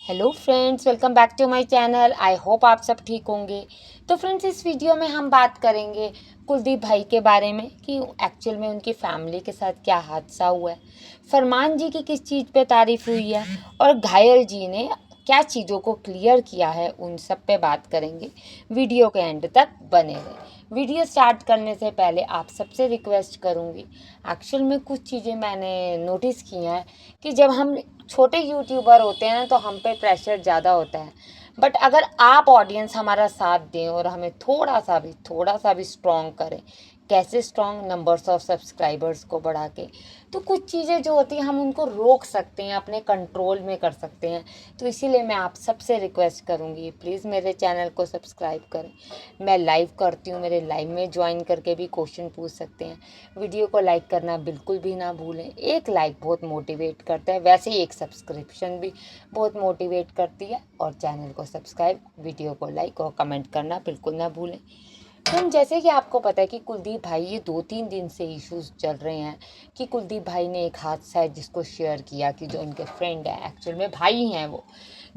Hello friends, welcome back to my channel. I hope आप सब ठीक होंगे। तो फ्रेंड्स, इस वीडियो में हम बात करेंगे कुलदीप भाई के बारे में कि एक्चुअल में उनकी फैमिली के साथ क्या हादसा हुआ है, फरमान जी की किस चीज़ पे तारीफ हुई है और घायल जी ने क्या चीज़ों को क्लियर किया है, उन सब पे बात करेंगे। वीडियो के एंड तक बने रहे। वीडियो स्टार्ट करने से पहले आप सबसे रिक्वेस्ट करूँगी, एक्चुअल में कुछ चीज़ें मैंने नोटिस की हैं कि जब हम छोटे यूट्यूबर होते हैं ना तो हम पे प्रेशर ज़्यादा होता है। बट अगर आप ऑडियंस हमारा साथ दें और हमें थोड़ा सा भी स्ट्रॉन्ग करें, कैसे स्ट्रॉन्ग, नंबर्स ऑफ सब्सक्राइबर्स को बढ़ा के, तो कुछ चीज़ें जो होती हैं हम उनको रोक सकते हैं, अपने कंट्रोल में कर सकते हैं। तो इसीलिए मैं आप सबसे रिक्वेस्ट करूँगी, प्लीज़ मेरे चैनल को सब्सक्राइब करें। मैं लाइव करती हूँ, मेरे लाइव में ज्वाइन करके भी क्वेश्चन पूछ सकते हैं। वीडियो को लाइक करना बिल्कुल भी ना भूलें, एक लाइक बहुत मोटिवेट करता है, वैसे ही एक सब्सक्रिप्शन भी बहुत मोटिवेट करती है। और चैनल को सब्सक्राइब, वीडियो को लाइक और कमेंट करना बिल्कुल ना भूलें। तो जैसे कि आपको पता है कि कुलदीप भाई, ये 2-3 दिन से इश्यूज चल रहे हैं कि कुलदीप भाई ने एक हादसा है जिसको शेयर किया कि जो उनके फ्रेंड है, एक्चुअल में भाई हैं वो,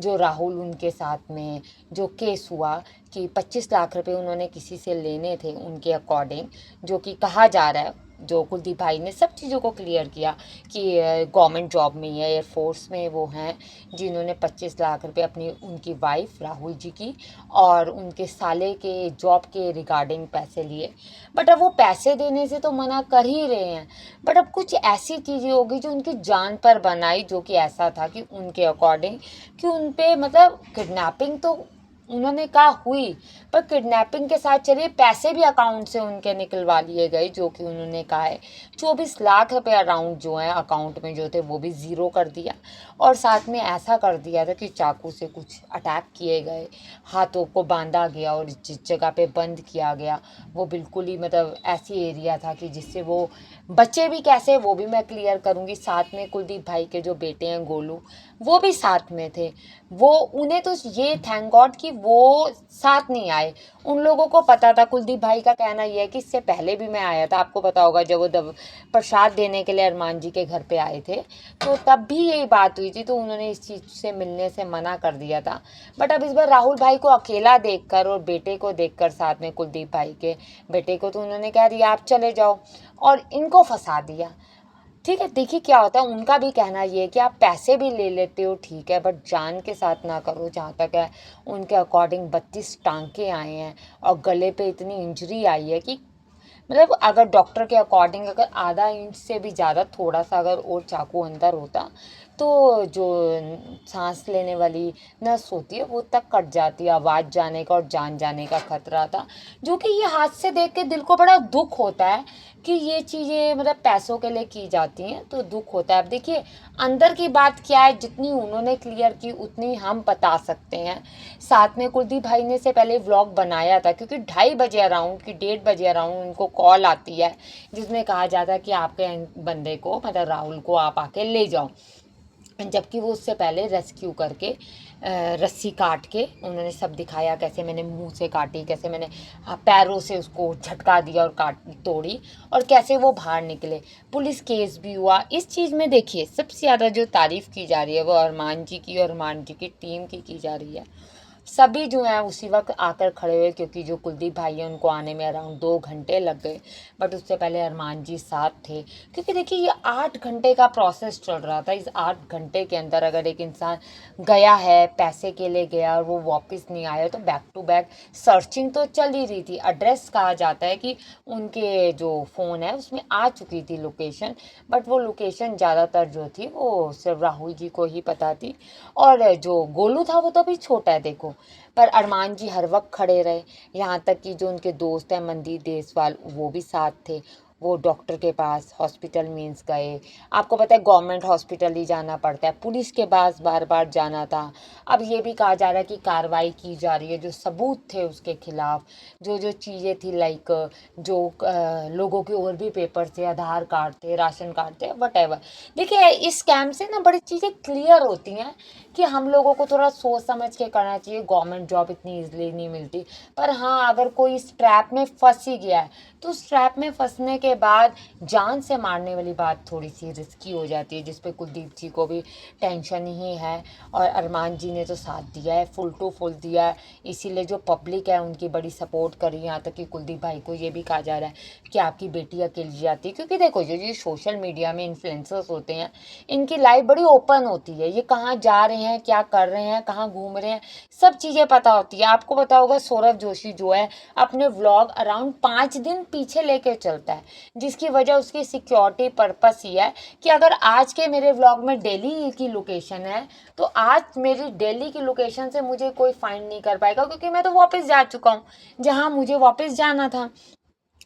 जो राहुल, उनके साथ में जो केस हुआ कि 25 लाख रुपए उन्होंने किसी से लेने थे उनके अकॉर्डिंग, जो कि कहा जा रहा है, जो कुलदीप भाई ने सब चीज़ों को क्लियर किया कि गवर्नमेंट जॉब में या एयरफोर्स में वो हैं जिन्होंने 25 लाख रुपए अपनी, उनकी वाइफ राहुल जी की और उनके साले के जॉब के रिगार्डिंग पैसे लिए। बट अब वो पैसे देने से तो मना कर ही रहे हैं, बट अब कुछ ऐसी चीज़ें होगी जो उनकी जान पर बनाई, जो कि ऐसा था कि उनके अकॉर्डिंग कि उन पे मतलब किडनैपिंग तो उन्होंने कहा हुई, पर किडनैपिंग के साथ चलिए पैसे भी अकाउंट से उनके निकलवा लिए गए, जो कि उन्होंने कहा है 24 लाख रुपए अराउंड जो है अकाउंट में जो थे वो भी ज़ीरो कर दिया। और साथ में ऐसा कर दिया था कि चाकू से कुछ अटैक किए गए, हाथों को बांधा गया और जिस जगह पे बंद किया गया वो बिल्कुल ही मतलब ऐसी एरिया था कि जिससे वो बच्चे भी कैसे, वो भी मैं क्लियर करूँगी। साथ में कुलदीप भाई के जो बेटे हैं गोलू, वो भी साथ में थे। वो उन्हें तो ये थैंक गॉड कि वो साथ नहीं आए। उन लोगों को पता था, कुलदीप भाई का कहना यह है कि इससे पहले भी मैं आया था, आपको पता होगा जब वो प्रसाद देने के लिए अरमान जी के घर पे आए थे, तो तब भी यही बात हुई थी, तो उन्होंने इस चीज़ से मिलने से मना कर दिया था। बट अब इस बार राहुल भाई को अकेला देखकर और बेटे को देखकर, साथ में कुलदीप भाई के बेटे को, तो उन्होंने कह दिया आप चले जाओ और इनको फंसा दिया। ठीक है, देखिए क्या होता है, उनका भी कहना ये है कि आप पैसे भी ले लेते हो ठीक है, बट जान के साथ ना करो। जहाँ तक है उनके अकॉर्डिंग 32 टांके आए हैं और गले पे इतनी इंजरी आई है कि मतलब अगर डॉक्टर के अकॉर्डिंग अगर आधा इंच से भी ज़्यादा थोड़ा सा अगर और चाकू अंदर होता तो जो सांस लेने वाली नस होती है वो तक कट जाती है, आवाज़ जाने का और जान जाने का खतरा था। जो कि ये हादसे देख के दिल को बड़ा दुख होता है कि ये चीज़ें मतलब पैसों के लिए की जाती हैं, तो दुख होता है। अब देखिए अंदर की बात क्या है, जितनी उन्होंने क्लियर की उतनी हम बता सकते हैं। साथ में कुलदीप भाई ने से पहले व्लॉग बनाया था, क्योंकि 2:30 बजे अराउंड की 1:30 बजे अराउंड उनको कॉल आती है जिसमें कहा जाता है कि आपके बंदे को, मतलब राहुल को, आप आके ले जाओ। जबकि वो उससे पहले रेस्क्यू करके रस्सी काट के उन्होंने सब दिखाया, कैसे मैंने मुंह से काटी, कैसे मैंने पैरों से उसको झटका दिया और काट तोड़ी, और कैसे वो बाहर निकले। पुलिस केस भी हुआ इस चीज़ में। देखिए सबसे ज़्यादा जो तारीफ़ की जा रही है वो अरमान जी की और अरमान जी की टीम की जा रही है। सभी जो हैं उसी वक्त आकर खड़े हुए, क्योंकि जो कुलदीप भाई हैं उनको आने में अराउंड 2 घंटे लग गए, बट उससे पहले अरमान जी साथ थे। क्योंकि देखिए ये 8 घंटे का प्रोसेस चल रहा था। इस 8 घंटे के अंदर अगर एक इंसान गया है, पैसे के लिए गया और वो वापस नहीं आया, तो बैक टू बैक सर्चिंग तो चल ही रही थी। एड्रेस कहा जाता है कि उनके जो फ़ोन है उसमें आ चुकी थी लोकेशन, बट वो लोकेशन ज़्यादातर जो थी वो सिर्फ राहुल जी को ही पता थी। और जो गोलू था वो तो अभी छोटा है देखो, पर अरमान जी हर वक्त खड़े रहे। यहाँ तक कि जो उनके दोस्त हैं मनदीप देसवाल, वो भी साथ थे। वो डॉक्टर के पास हॉस्पिटल मीन्स गए। आपको पता है गवर्नमेंट हॉस्पिटल ही जाना पड़ता है, पुलिस के पास बार बार जाना था। अब ये भी कहा जा रहा है कि कार्रवाई की जा रही है, जो सबूत थे उसके खिलाफ, जो जो चीज़ें थी लाइक जो लोगों के और भी पेपर थे, आधार कार्ड थे, राशन कार्ड थे, वट। देखिए इस स्कैम से ना बड़ी चीज़ें क्लियर होती हैं कि हम लोगों को थोड़ा सोच समझ के करना चाहिए। गवर्नमेंट जॉब इतनी ईजिली नहीं मिलती, पर हाँ अगर कोई इस ट्रैप में फंस ही गया है तो उस ट्रैप में फंसने के उसके बाद जान से मारने वाली बात थोड़ी सी रिस्की हो जाती है, जिस पे कुलदीप जी को भी टेंशन ही है और अरमान जी ने तो साथ दिया है, फुल टू फुल दिया है। इसीलिए जो पब्लिक है उनकी बड़ी सपोर्ट करी, यहाँ तक कि कुलदीप भाई को ये भी कहा जा रहा है कि आपकी बेटी अकेली जाती है। क्योंकि देखो ये सोशल मीडिया में इन्फ्लुएंसर्स होते हैं, इनकी लाइफ बड़ी ओपन होती है, ये कहाँ जा रहे हैं, क्या कर रहे हैं, कहाँ घूम रहे हैं, सब चीज़ें पता होती है। आपको पता होगा सौरभ जोशी जो है अपने व्लॉग अराउंड 5 दिन पीछे लेके चलता है, जिसकी वजह उसकी सिक्योरिटी पर्पस ही है कि अगर आज के मेरे व्लॉग में दिल्ली की लोकेशन है तो आज मेरी दिल्ली की लोकेशन से मुझे कोई फाइंड नहीं कर पाएगा, क्योंकि मैं तो वापस जा चुका हूँ जहाँ मुझे वापस जाना था।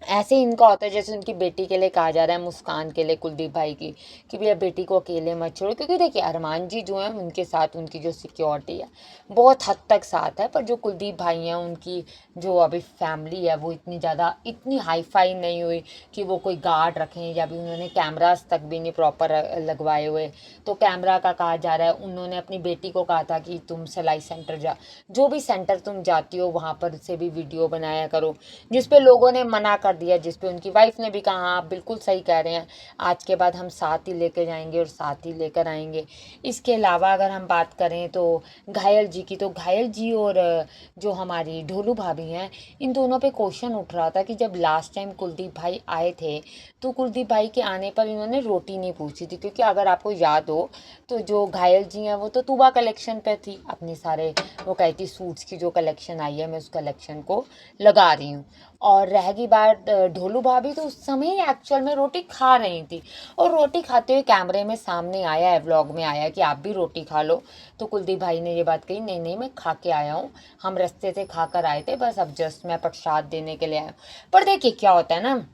ऐसे ही इनका होता है, जैसे उनकी बेटी के लिए कहा जा रहा है, मुस्कान के लिए, कुलदीप भाई की, कि भैया बेटी को अकेले मत छोड़ो। क्योंकि देखिए अरमान जी जो हैं उनके साथ उनकी जो सिक्योरिटी है बहुत हद तक साथ है, पर जो कुलदीप भाई हैं उनकी जो अभी फैमिली है वो इतनी ज़्यादा इतनी हाई फाई नहीं हुई कि वो कोई गार्ड रखें, या भी उन्होंने कैमरास तक भी नहीं प्रॉपर लगवाए हुए। तो कैमरा का कहा जा रहा है, उन्होंने अपनी बेटी को कहा था कि तुम सिलाई सेंटर जा, जो भी सेंटर तुम जाती हो वहाँ पर से भी वीडियो बनाया करो, जिस पे लोगों ने मना कर दिया, जिस पे उनकी वाइफ ने भी कहा हाँ आप बिल्कुल सही कह रहे हैं, आज के बाद हम साथ ही लेकर जाएंगे और साथ ही लेकर आएंगे। इसके अलावा अगर हम बात करें तो घायल जी की, तो घायल जी और जो हमारी ढोलू भाभी हैं, इन दोनों पे क्वेश्चन उठ रहा था कि जब लास्ट टाइम कुलदीप भाई आए थे तो कुलदीप भाई के आने पर इन्होंने रोटी नहीं पूछी थी। क्योंकि अगर आपको याद हो तो जो घायल जी हैं वो तो तूबा कलेक्शन पे थी अपने सारे, वो कहती सूट्स की जो कलेक्शन आई है मैं उस कलेक्शन को लगा रही हूँ। और रहेगी बात ढोलू भाभी, तो उस समय ही एक्चुअल में रोटी खा रही थी, और रोटी खाते हुए कैमरे में सामने आया है, व्लॉग में आया है कि आप भी रोटी खा लो। तो कुलदीप भाई ने ये बात कही, नहीं नहीं मैं खा के आया हूँ, हम रास्ते से खा कर आए थे, बस अब जस्ट मैं प्रसाद देने के लिए आया हूँ। पर देखिए क्या होता है ना,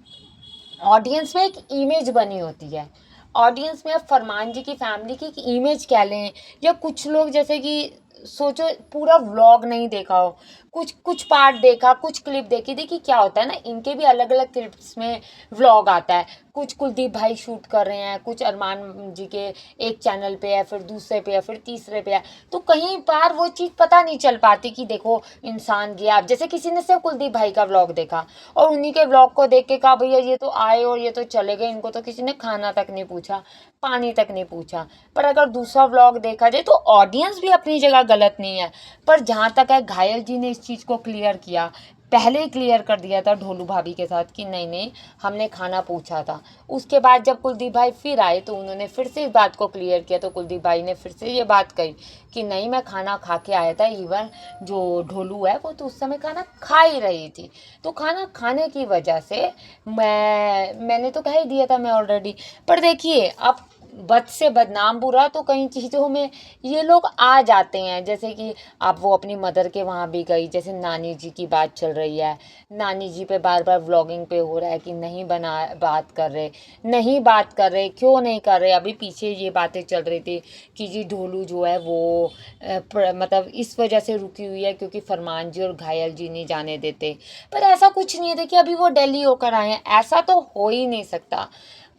ऑडियंस में एक इमेज बनी होती है, ऑडियंस में अब फरमान जी की फैमिली की एक इमेज कह लें, या कुछ लोग जैसे कि सोचो पूरा व्लॉग नहीं देखा हो, कुछ कुछ पार्ट देखा, कुछ क्लिप देखी। देखिए क्या होता है ना, इनके भी अलग अलग क्लिप्स में व्लॉग आता है, कुछ कुलदीप भाई शूट कर रहे हैं, कुछ अरमान जी के एक चैनल पे है, फिर दूसरे पे है, फिर तीसरे पे है, तो कहीं बार वो चीज़ पता नहीं चल पाती कि देखो इंसान गया। अब जैसे किसी ने सिर्फ कुलदीप भाई का व्लॉग देखा और उन्हीं के व्लॉग को देख के कहा भैया ये तो आए और ये तो चले गए, इनको तो किसी ने खाना तक नहीं पूछा, पानी तक नहीं पूछा। पर अगर दूसरा व्लॉग देखा जाए तो ऑडियंस भी अपनी जगह गलत नहीं है। पर जहाँ तक है घायल जी ने इस चीज़ को क्लियर किया, पहले ही क्लियर कर दिया था ढोलू भाभी के साथ कि नहीं नहीं हमने खाना पूछा था। उसके बाद जब कुलदीप भाई फिर आए तो उन्होंने फिर से इस बात को क्लियर किया, तो कुलदीप भाई ने फिर से ये बात कही कि नहीं मैं खाना खा के आया था, इवन जो ढोलू है वो तो उस समय खाना खा ही रही थी, तो खाना खाने की वजह से मैंने तो कह ही दिया था मैं ऑलरेडी। पर देखिए अब बद से बदनाम बुरा तो कई चीज़ों में ये लोग आ जाते हैं, जैसे कि अब वो अपनी मदर के वहाँ भी गई, जैसे नानी जी की बात चल रही है, नानी जी पे बार बार व्लॉगिंग पे हो रहा है कि नहीं बना बात कर रहे, नहीं बात कर रहे, क्यों नहीं कर रहे। अभी पीछे ये बातें चल रही थी कि जी ढोलू जो है वो मतलब इस वजह से रुकी हुई है क्योंकि फरमान जी और घायल जी नहीं जाने देते। पर ऐसा कुछ नहीं है, देखिए अभी वो दिल्ली होकर आए हैं, ऐसा तो हो ही नहीं सकता।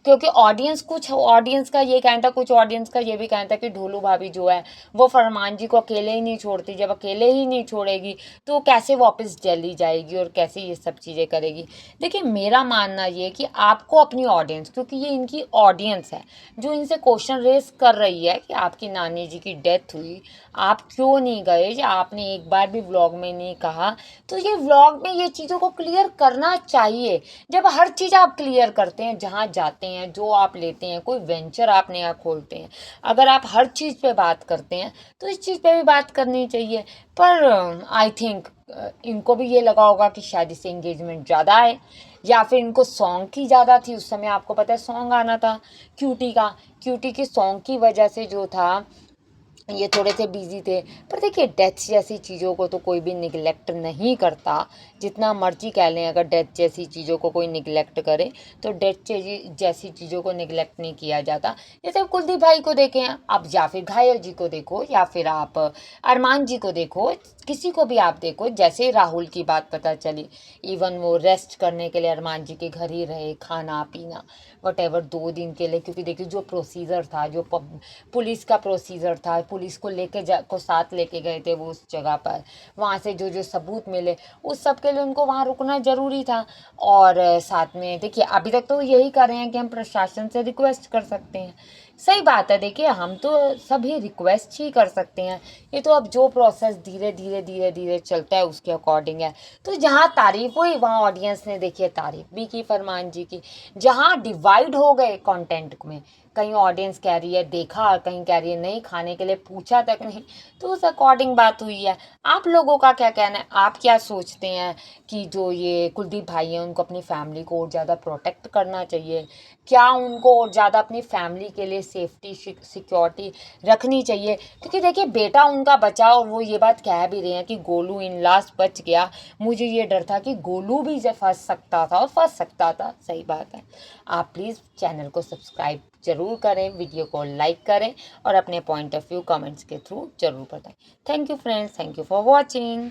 क्योंकि ऑडियंस, कुछ ऑडियंस का ये कहना था, कुछ ऑडियंस का ये भी कहना था कि ढोलू भाभी जो है वो फरमान जी को अकेले ही नहीं छोड़ती, जब अकेले ही नहीं छोड़ेगी तो कैसे वापस दिल्ली जाएगी और कैसे ये सब चीज़ें करेगी। देखिए मेरा मानना ये कि आपको अपनी ऑडियंस, क्योंकि ये इनकी ऑडियंस है जो इनसे क्वेश्चन रेस कर रही है कि आपकी नानी जी की डेथ हुई, आप क्यों नहीं गए, या आपने एक बार भी व्लॉग में नहीं कहा, तो ये व्लॉग में ये चीज़ों को क्लियर करना चाहिए। जब हर चीज़ आप क्लियर करते हैं, जहाँ जाते हैं, जो आप लेते हैं, कोई वेंचर आप नया खोलते हैं, अगर आप हर चीज़ पे बात करते हैं तो इस चीज़ पे भी बात करनी चाहिए। पर आई थिंक इनको भी ये लगा होगा कि शायद इससे इंगेजमेंट ज़्यादा है, या फिर इनको सॉन्ग की ज़्यादा थी। उस समय आपको पता है सॉन्ग आना था क्यूटी का, क्यूटी के सॉन्ग की वजह से जो था ये थोड़े से बिजी थे। पर देखिए डेथ जैसी चीज़ों को तो कोई भी निगलेक्ट नहीं करता, जितना मर्जी कह लें, अगर डेथ जैसी चीज़ों को कोई निगलेक्ट करे तो डेथ जैसी चीज़ों को निगलेक्ट नहीं किया जाता। जैसे अब कुलदीप भाई को देखें आप, या फिर घायल जी को देखो, या फिर आप अरमान जी को देखो, किसी को भी आप देखो, जैसे राहुल की बात पता चली, इवन वो रेस्ट करने के लिए अरमान जी के घर ही रहे, खाना पीना वटेवर 2 दिन के लिए, क्योंकि देखिए जो प्रोसीजर था, जो पुलिस का प्रोसीजर था, पुलिस को को साथ लेके गए थे वो उस जगह पर, वहाँ से जो जो सबूत मिले उस सब के लिए उनको वहाँ रुकना ज़रूरी था। और साथ में देखिए अभी तक तो यही कर रहे हैं कि हम प्रशासन से रिक्वेस्ट कर सकते हैं। सही बात है, देखिए हम तो सभी रिक्वेस्ट ही कर सकते हैं। ये तो अब जो प्रोसेस धीरे धीरे चलता है उसके अकॉर्डिंग है। तो जहाँ तारीफ हुई वहाँ ऑडियंस ने देखिए तारीफ भी की फरमान जी की। जहाँ डिवाइड हो गए कंटेंट में, कहीं ऑडियंस कह रही है देखा, कहीं कह रही है नहीं, खाने के लिए पूछा तक नहीं, तो उस अकॉर्डिंग बात हुई है। आप लोगों का क्या कहना है, आप क्या सोचते हैं कि जो ये कुलदीप भाई हैं उनको अपनी फैमिली को और ज़्यादा प्रोटेक्ट करना चाहिए? क्या उनको और ज़्यादा अपनी फैमिली के लिए सेफ्टी सिक्योरिटी रखनी चाहिए? क्योंकि देखिए बेटा उनका बचा और वो ये बात कह भी रहे हैं कि गोलू इन लास्ट बच गया, मुझे ये डर था कि गोलू भी फंस सकता था और फंस सकता था। सही बात है। आप प्लीज़ चैनल को सब्सक्राइब ज़रूर करें, वीडियो को लाइक करें और अपने पॉइंट ऑफ व्यू कमेंट्स के थ्रू ज़रूर बताएं। Thank you friends, thank you for watching.